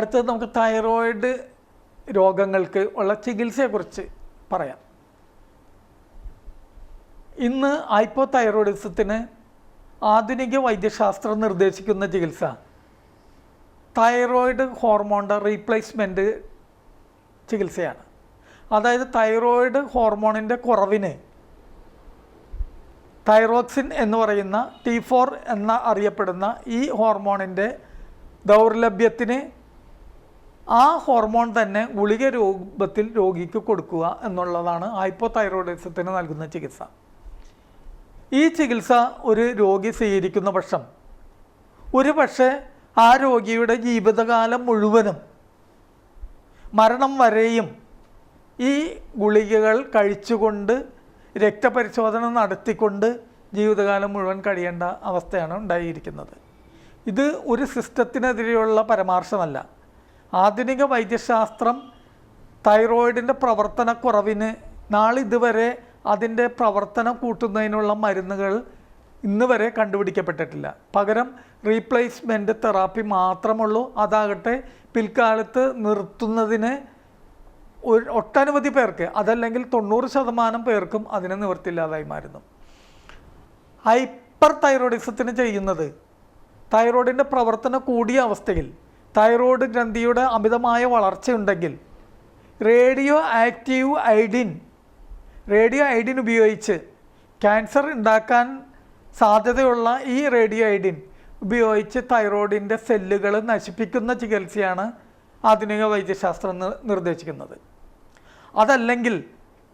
അടുത്തത് നമുക്ക് തൈറോയിഡ് രോഗങ്ങൾക്ക് ഉള്ള ചികിത്സയെക്കുറിച്ച് പറയാം. ഇന്ന് ഹൈപ്പോതൈറോയിഡിസത്തിന് ആധുനിക വൈദ്യശാസ്ത്രം നിർദ്ദേശിക്കുന്ന ചികിത്സ തൈറോയിഡ് ഹോർമോണിൻ്റെ റീപ്ലേസ്മെൻറ്റ് ചികിത്സയാണ്. അതായത് തൈറോയിഡ് ഹോർമോണിൻ്റെ കുറവിന് തൈറോക്സിൻ എന്ന് പറയുന്ന T4 എന്ന അറിയപ്പെടുന്ന ഈ ഹോർമോണിൻ്റെ ദൗർലഭ്യത്തിന് ആ ഹോർമോൺ തന്നെ ഗുളിക രൂപത്തിൽ രോഗിക്ക് കൊടുക്കുക എന്നുള്ളതാണ് ഹൈപ്പോതൈറോയിഡിസത്തിന് നൽകുന്ന ചികിത്സ. ഈ ചികിത്സ ഒരു രോഗി സ്വീകരിക്കുന്ന പക്ഷം ഒരു പക്ഷേ ആ രോഗിയുടെ ജീവിതകാലം മുഴുവനും മരണം വരെയും ഈ ഗുളികകൾ കഴിച്ചുകൊണ്ട് രക്തപരിശോധന നടത്തിക്കൊണ്ട് ജീവിതകാലം മുഴുവൻ കഴിയേണ്ട അവസ്ഥയാണ് ഉണ്ടായിരിക്കുന്നത്. ഇത് ഒരു സിസ്റ്റത്തിനെതിരെയുള്ള പരാമർശമല്ല. ആധുനിക വൈദ്യശാസ്ത്രം തൈറോയിഡിൻ്റെ പ്രവർത്തനക്കുറവിന് നാളിതുവരെ അതിൻ്റെ പ്രവർത്തനം കൂട്ടുന്നതിനുള്ള മരുന്നുകൾ ഇന്ന് വരെ കണ്ടുപിടിക്കപ്പെട്ടിട്ടില്ല. പകരം റീപ്ലേസ്മെൻറ്റ് തെറാപ്പി മാത്രമുള്ളൂ. അതാകട്ടെ പിൽക്കാലത്ത് നിർത്തുന്നതിന് ഒട്ടനവധി പേർക്ക്, അതല്ലെങ്കിൽ 90% പേർക്കും അതിന് നിവൃത്തിയില്ലാതായി മാറുന്നു. ഹൈപ്പർ തൈറോയിഡിസത്തിന് ചെയ്യുന്നത് തൈറോയിഡിൻ്റെ പ്രവർത്തനം കൂടിയ അവസ്ഥയിൽ തൈറോയിഡ് ഗ്രന്ഥിയുടെ അമിതമായ വളർച്ചയുണ്ടെങ്കിൽ റേഡിയോ അയഡിൻ ഉപയോഗിച്ച് ക്യാൻസർ ഉണ്ടാക്കാൻ സാധ്യതയുള്ള ഈ റേഡിയോ അയഡിൻ ഉപയോഗിച്ച് തൈറോയിഡിൻ്റെ സെല്ലുകൾ നശിപ്പിക്കുന്ന ചികിത്സയാണ് ആധുനിക വൈദ്യശാസ്ത്രം നിർദ്ദേശിക്കുന്നത്. അതല്ലെങ്കിൽ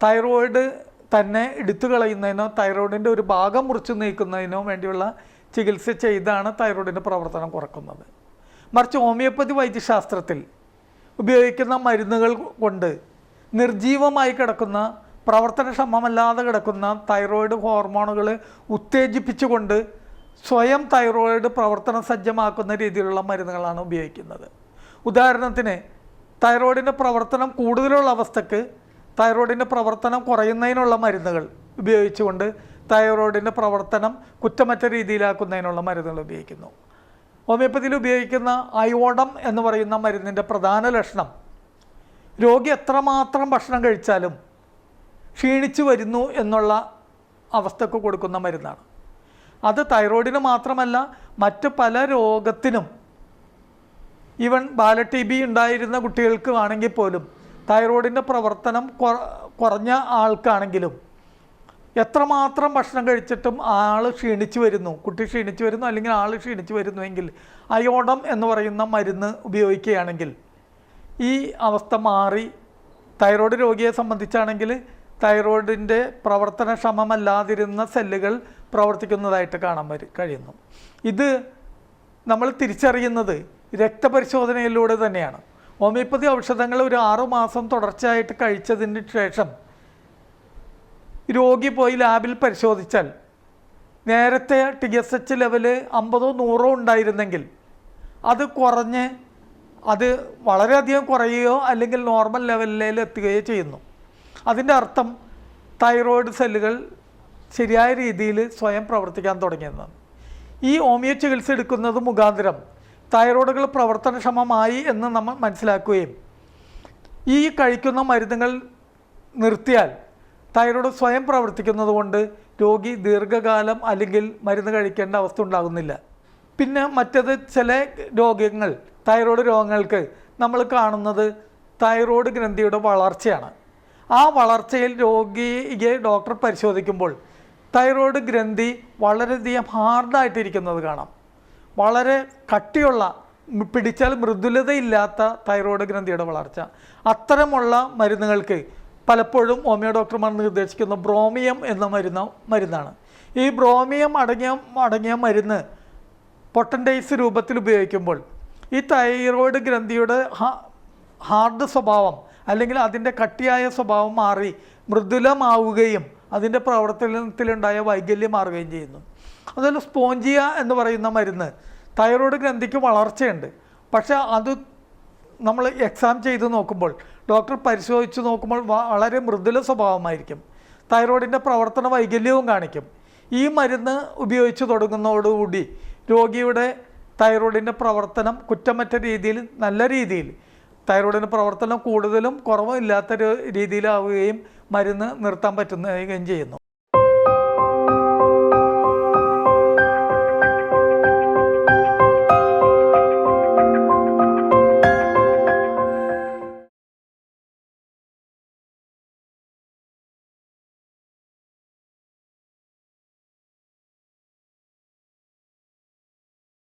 തൈറോയിഡ് തന്നെ എടുത്തു കളയുന്നതിനോ തൈറോയിഡിൻ്റെ ഒരു ഭാഗം മുറിച്ച് നീക്കുന്നതിനോ വേണ്ടിയുള്ള ചികിത്സ ചെയ്താണ് തൈറോയിഡിൻ്റെ പ്രവർത്തനം കുറക്കുന്നത്. മറിച്ച് ഹോമിയോപ്പതി വൈദ്യശാസ്ത്രത്തിൽ ഉപയോഗിക്കുന്ന മരുന്നുകൾ കൊണ്ട് നിർജീവമായി കിടക്കുന്ന പ്രവർത്തനക്ഷമമല്ലാതെ കിടക്കുന്ന തൈറോയിഡ് ഹോർമോണുകൾ ഉത്തേജിപ്പിച്ചുകൊണ്ട് സ്വയം തൈറോയിഡ് പ്രവർത്തന സജ്ജമാക്കുന്ന രീതിയിലുള്ള മരുന്നുകളാണ് ഉപയോഗിക്കുന്നത്. ഉദാഹരണത്തിന് തൈറോയിഡിൻ്റെ പ്രവർത്തനം കൂടുതലുള്ള അവസ്ഥക്ക് തൈറോയിഡിൻ്റെ പ്രവർത്തനം കുറയുന്നതിനുള്ള മരുന്നുകൾ ഉപയോഗിച്ചുകൊണ്ട് തൈറോയിഡിൻ്റെ പ്രവർത്തനം കുറ്റമറ്റ രീതിയിലാക്കുന്നതിനുള്ള മരുന്നുകൾ ഉപയോഗിക്കുന്നു. ഹോമിയോപ്പതിയിൽ ഉപയോഗിക്കുന്ന അയോഡം എന്ന് പറയുന്ന മരുന്നിൻ്റെ പ്രധാന ലക്ഷണം രോഗി എത്രമാത്രം ഭക്ഷണം കഴിച്ചാലും ക്ഷീണിച്ചു വരുന്നു എന്നുള്ള അവസ്ഥക്ക് കൊടുക്കുന്ന മരുന്നാണ്. അത് തൈറോയിഡിന് മാത്രമല്ല മറ്റ് പല രോഗത്തിനും, ഈവൻ TB ഉണ്ടായിരുന്ന കുട്ടികൾക്ക് ആണെങ്കിൽ പോലും തൈറോയിഡിൻ്റെ പ്രവർത്തനം കുറഞ്ഞ ആൾക്കാണെങ്കിലും എത്രമാത്രം ഭക്ഷണം കഴിച്ചിട്ടും ആൾ ക്ഷീണിച്ചു വരുന്നു, കുട്ടി ക്ഷീണിച്ചു വരുന്നു, അല്ലെങ്കിൽ ആൾ ക്ഷീണിച്ചു വരുന്നുവെങ്കിൽ അയോഡം എന്ന് പറയുന്ന മരുന്ന് ഉപയോഗിക്കുകയാണെങ്കിൽ ഈ അവസ്ഥ മാറി തൈറോയിഡ് രോഗിയെ സംബന്ധിച്ചാണെങ്കിൽ തൈറോയിഡിൻ്റെ പ്രവർത്തനക്ഷമമല്ലാതിരുന്ന സെല്ലുകൾ പ്രവർത്തിക്കുന്നതായിട്ട് കാണാൻ കഴിയുന്നു. ഇത് നമ്മൾ തിരിച്ചറിയുന്നത് രക്തപരിശോധനയിലൂടെ തന്നെയാണ്. ഹോമിയോപ്പതി ഔഷധങ്ങൾ ഒരു 6 മാസം തുടർച്ചയായിട്ട് കഴിച്ചതിന് ശേഷം രോഗി പോയി ലാബിൽ പരിശോധിച്ചാൽ നേരത്തെ TSH ലെവല് 50 100 ഉണ്ടായിരുന്നെങ്കിൽ അത് കുറഞ്ഞ് അത് വളരെയധികം കുറയുകയോ അല്ലെങ്കിൽ നോർമൽ ലെവലിൽ എത്തുകയോ ചെയ്യുന്നു. അതിൻ്റെ അർത്ഥം തൈറോയിഡ് സെല്ലുകൾ ശരിയായ രീതിയിൽ സ്വയം പ്രവർത്തിക്കാൻ തുടങ്ങിയതാണ്. ഈ ഹോമിയോ ചികിത്സ എടുക്കുന്നത് മുഖാന്തരം തൈറോയിഡുകൾ പ്രവർത്തനക്ഷമമായി എന്ന് നമ്മൾ മനസ്സിലാക്കുകയും ഈ കഴിക്കുന്ന മരുന്നുകൾ നിർത്തിയാൽ തൈറോയിഡ് സ്വയം പ്രവർത്തിക്കുന്നത് കൊണ്ട് രോഗി ദീർഘകാലം അല്ലെങ്കിൽ മരുന്ന് കഴിക്കേണ്ട അവസ്ഥ ഉണ്ടാകുന്നില്ല. പിന്നെ മറ്റത് ചില രോഗങ്ങൾ, തൈറോയിഡ് രോഗങ്ങൾക്ക് നമ്മൾ കാണുന്നത് തൈറോയിഡ് ഗ്രന്ഥിയുടെ വളർച്ചയാണ്. ആ വളർച്ചയിൽ രോഗിയെ ഡോക്ടർ പരിശോധിക്കുമ്പോൾ തൈറോയിഡ് ഗ്രന്ഥി വളരെയധികം ഹാർഡായിട്ടിരിക്കുന്നത് കാണാം. വളരെ കട്ടിയുള്ള, പിടിച്ചാൽ മൃദുലതയില്ലാത്ത തൈറോയിഡ് ഗ്രന്ഥിയുടെ വളർച്ച. അത്തരമുള്ള മരുന്നുകൾക്ക് പലപ്പോഴും ഹോമിയോ ഡോക്ടർമാർ നിർദ്ദേശിക്കുന്ന ബ്രോമിയം എന്ന മരുന്നാണ്. ഈ ബ്രോമിയം അടങ്ങിയ മരുന്ന് പൊട്ടൻഡൈസ് രൂപത്തിൽ ഉപയോഗിക്കുമ്പോൾ ഈ തൈറോയിഡ് ഗ്രന്ഥിയുടെ ഹാർഡ് സ്വഭാവം അല്ലെങ്കിൽ അതിൻ്റെ കട്ടിയായ സ്വഭാവം മാറി മൃദുലമാവുകയും അതിൻ്റെ പ്രവർത്തനത്തിലുണ്ടായ വൈകല്യം മാറുകയും ചെയ്യുന്നു. അതുപോലെ സ്പോഞ്ചിയ എന്ന് പറയുന്ന മരുന്ന് തൈറോയിഡ് ഗ്രന്ഥിക്ക് വളർച്ചയുണ്ട്, പക്ഷേ അത് നമ്മൾ എക്സാം ചെയ്ത് നോക്കുമ്പോൾ ഡോക്ടർ പരിശോധിച്ച് നോക്കുമ്പോൾ വളരെ മൃദുല സ്വഭാവമായിരിക്കും. തൈറോയിഡിൻ്റെ പ്രവർത്തന വൈകല്യവും കാണിക്കും. ഈ മരുന്ന് ഉപയോഗിച്ച് തുടങ്ങുന്നതോടുകൂടി രോഗിയുടെ തൈറോയിഡിൻ്റെ പ്രവർത്തനം കുറ്റമറ്റ രീതിയിൽ നല്ല രീതിയിൽ തൈറോയിഡിൻ്റെ പ്രവർത്തനം കൂടുതലും കുറവും ഇല്ലാത്തൊരു രീതിയിലാവുകയും മരുന്ന് നിർത്താൻ പറ്റുകയും ചെയ്യുന്നു.